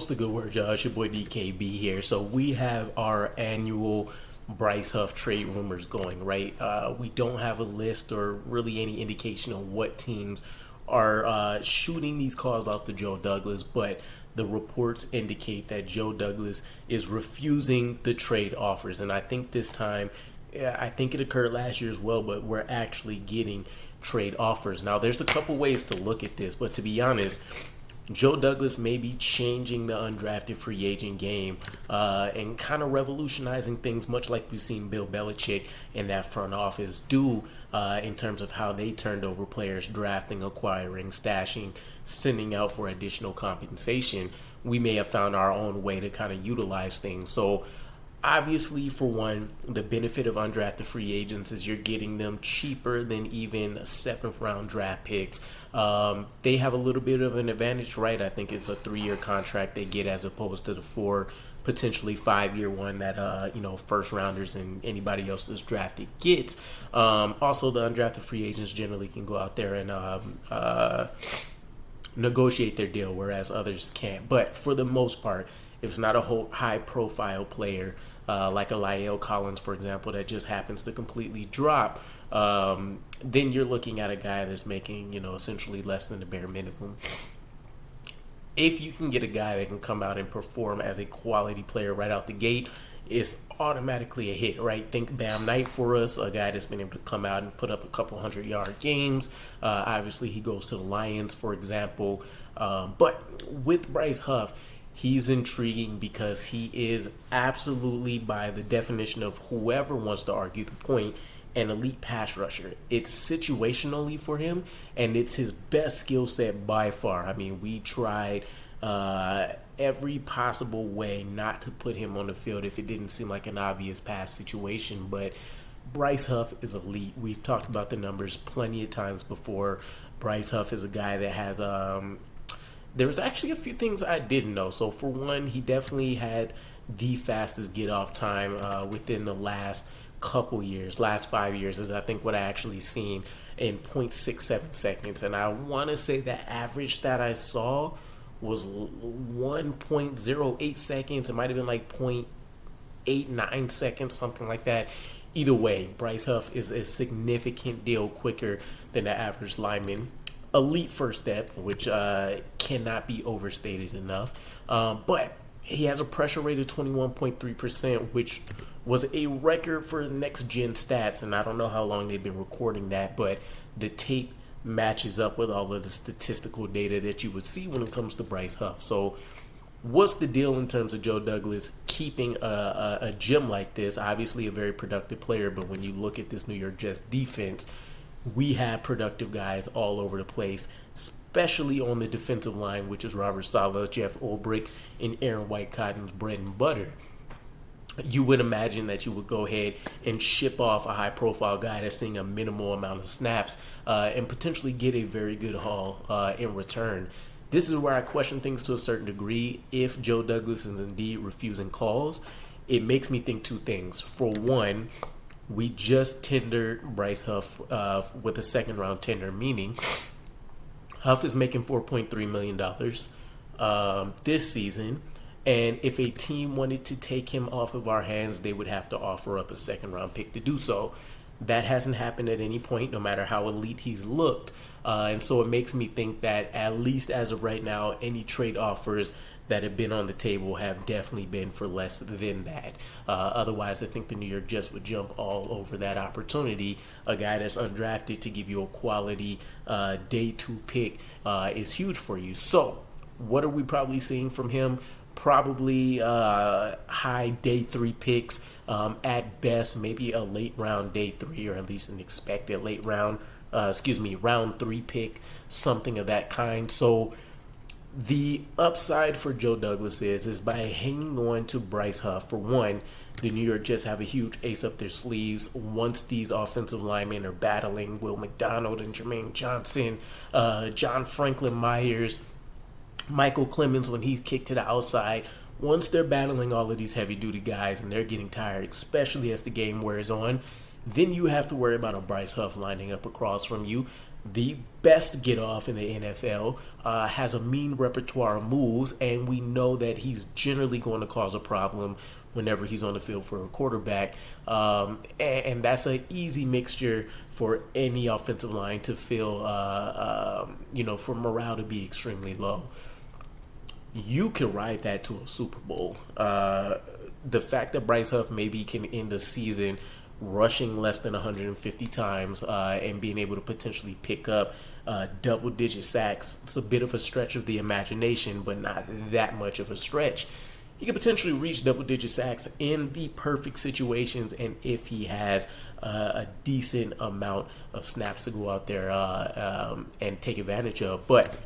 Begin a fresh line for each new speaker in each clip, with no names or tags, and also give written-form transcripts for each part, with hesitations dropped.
What's the good word, y'all? It's your boy DKB here. So we have our annual Bryce Huff trade rumors going, right? We don't have a list or really any indication on what teams are shooting these calls out to Joe Douglas, but the reports indicate that Joe Douglas is refusing the trade offers. And I think this time, I think it occurred last year as well, but we're actually getting trade offers. Now, there's a couple ways to look at this, but to be honest, Joe Douglas may be changing the undrafted free agent game and kind of revolutionizing things, much like we've seen Bill Belichick and that front office do in terms of how they turned over players, drafting, acquiring, stashing, sending out for additional compensation. We may have found our own way to kind of utilize things. So obviously, for one, the benefit of undrafted free agents is you're getting them cheaper than even seventh round draft picks. They have a little bit of an advantage, right? I think it's a 3-year contract they get as opposed to the 4, potentially 5-year one that first rounders and anybody else that's drafted gets. Also, the undrafted free agents generally can go out there and negotiate their deal, whereas others can't. But for the most part, if it's not a whole high-profile player like a La'el Collins, for example, that just happens to completely drop, then you're looking at a guy that's making, essentially less than the bare minimum. If you can get a guy that can come out and perform as a quality player right out the gate, it's automatically a hit, right? Think Bam Knight for us, a guy that's been able to come out and put up a couple 100-yard games. Obviously, he goes to the Lions, for example. But with Bryce Huff, he's intriguing because he is absolutely, by the definition of whoever wants to argue the point, an elite pass rusher. It's situationally for him, and it's his best skill set by far. I mean, we tried every possible way not to put him on the field if it didn't seem like an obvious pass situation, but Bryce Huff is elite. We've talked about the numbers plenty of times before. Bryce Huff is a guy that has there's actually a few things I didn't know. So for one, he definitely had the fastest get off time within the last couple years. Last 5 years is I think what I actually seen in 0.67 seconds. And I want to say the average that I saw was 1.08 seconds. It might have been like 0.89 seconds, something like that. Either way, Bryce Huff is a significant deal quicker than the average lineman. Elite first step, which cannot be overstated enough. But he has a pressure rate of 21.3%, which was a record for next-gen stats. And I don't know how long they've been recording that, but the tape matches up with all of the statistical data that you would see when it comes to Bryce Huff. So what's the deal in terms of Joe Douglas keeping a gem like this? Obviously a very productive player, but when you look at this New York Jets defense, we have productive guys all over the place, especially on the defensive line, which is Robert Saleh, Jeff Ulbrich, and Aaron White-Cotton's bread and butter. You would imagine that you would go ahead and ship off a high-profile guy that's seeing a minimal amount of snaps and potentially get a very good haul in return. This is where I question things to a certain degree. If Joe Douglas is indeed refusing calls, it makes me think two things. For one, we just tendered Bryce Huff with a second-round tender, meaning Huff is making $4.3 million this season. And if a team wanted to take him off of our hands, they would have to offer up a second-round pick to do so. That hasn't happened at any point, no matter how elite he's looked. And so it makes me think that, at least as of right now, any trade offers that have been on the table have definitely been for less than that. Otherwise, I think the New York Jets would jump all over that opportunity. A guy that's undrafted to give you a quality day 2 pick is huge for you. So what are we probably seeing from him? Probably high day 3 picks, at best maybe a late round day 3, or at least an expected late round round 3 pick, something of that kind. So the upside for Joe Douglas is by hanging on to Bryce Huff. For one, the New York Jets have a huge ace up their sleeves once these offensive linemen are battling Will McDonald and Jermaine Johnson, John Franklin Myers, Michael Clemens when he's kicked to the outside. Once they're battling all of these heavy-duty guys and they're getting tired, especially as the game wears on, Then you have to worry about a Bryce Huff lining up across from you. The best get off in the NFL, has a mean repertoire of moves, and we know that he's generally going to cause a problem whenever he's on the field for a quarterback. And that's an easy mixture for any offensive line to feel, for morale to be extremely low. You can ride that to a Super Bowl. The fact that Bryce Huff maybe can end the season rushing less than 150 times and being able to potentially pick up double-digit sacks, it's a bit of a stretch of the imagination, but not that much of a stretch. He could potentially reach double-digit sacks in the perfect situations, and if he has a decent amount of snaps to go out there and take advantage of. But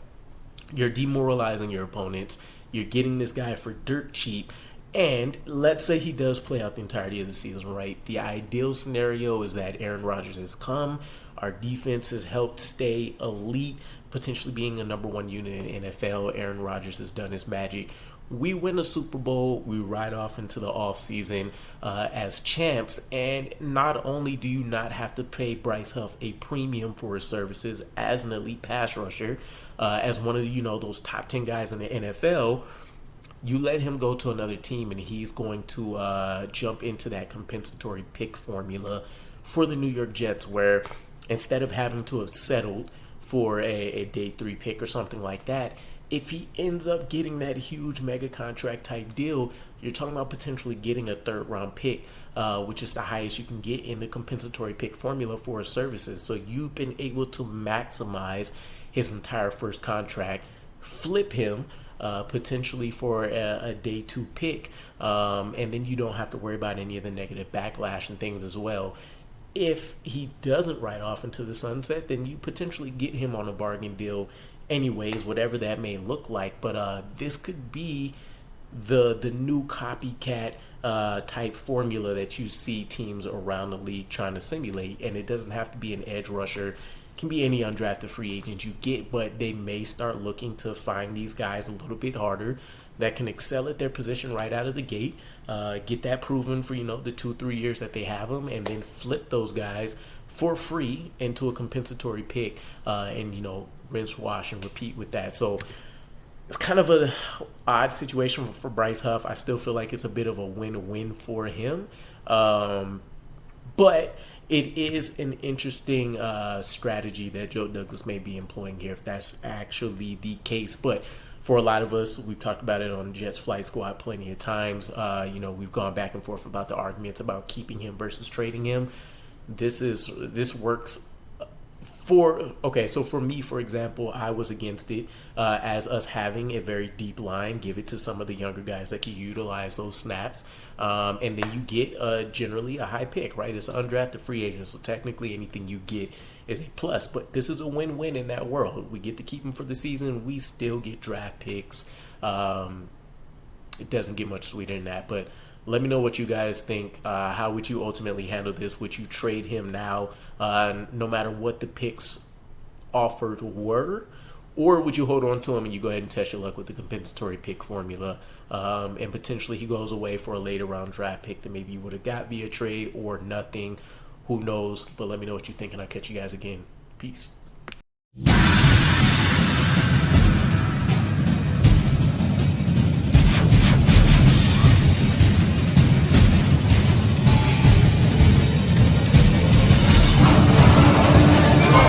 you're demoralizing your opponents. You're getting this guy for dirt cheap. And let's say he does play out the entirety of the season, right? The ideal scenario is that Aaron Rodgers has come. Our defense has helped stay elite, potentially being a number one unit in the NFL. Aaron Rodgers has done his magic. We win a Super Bowl. We ride off into the offseason as champs. And not only do you not have to pay Bryce Huff a premium for his services as an elite pass rusher, as one of those top 10 guys in the NFL, you let him go to another team and he's going to jump into that compensatory pick formula for the New York Jets, where instead of having to have settled for a day 3 pick or something like that, if he ends up getting that huge mega contract type deal, you're talking about potentially getting a 3rd round pick, which is the highest you can get in the compensatory pick formula for his services. So you've been able to maximize his entire first contract, flip him potentially for a day 2 pick, and then you don't have to worry about any of the negative backlash and things as well. If he doesn't ride off into the sunset, then you potentially get him on a bargain deal anyways, whatever that may look like. But this could be the new copycat type formula that you see teams around the league trying to simulate, and it doesn't have to be an edge rusher. Can be any undrafted free agent you get, but they may start looking to find these guys a little bit harder that can excel at their position right out of the gate, get that proven for the 2-3 years that they have them, and then flip those guys for free into a compensatory pick, and rinse, wash, and repeat with that. So it's kind of an odd situation for Bryce Huff. I still feel like it's a bit of a win-win for him, but it is an interesting strategy that Joe Douglas may be employing here, if that's actually the case. But for a lot of us, we've talked about it on Jets Flight Squad plenty of times. We've gone back and forth about the arguments about keeping him versus trading him. This works. So for me, for example, I was against it as us having a very deep line, give it to some of the younger guys that can utilize those snaps, and then you get generally a high pick, right? It's an undrafted free agent, so technically anything you get is a plus, but this is a win-win in that world. We get to keep him for the season. We still get draft picks. It doesn't get much sweeter than that, but let me know what you guys think. How would you ultimately handle this? Would you trade him now, no matter what the picks offered were? Or would you hold on to him and you go ahead and test your luck with the compensatory pick formula, and potentially he goes away for a later round draft pick that maybe you would have got via trade or nothing? Who knows? But let me know what you think, and I'll catch you guys again. Peace.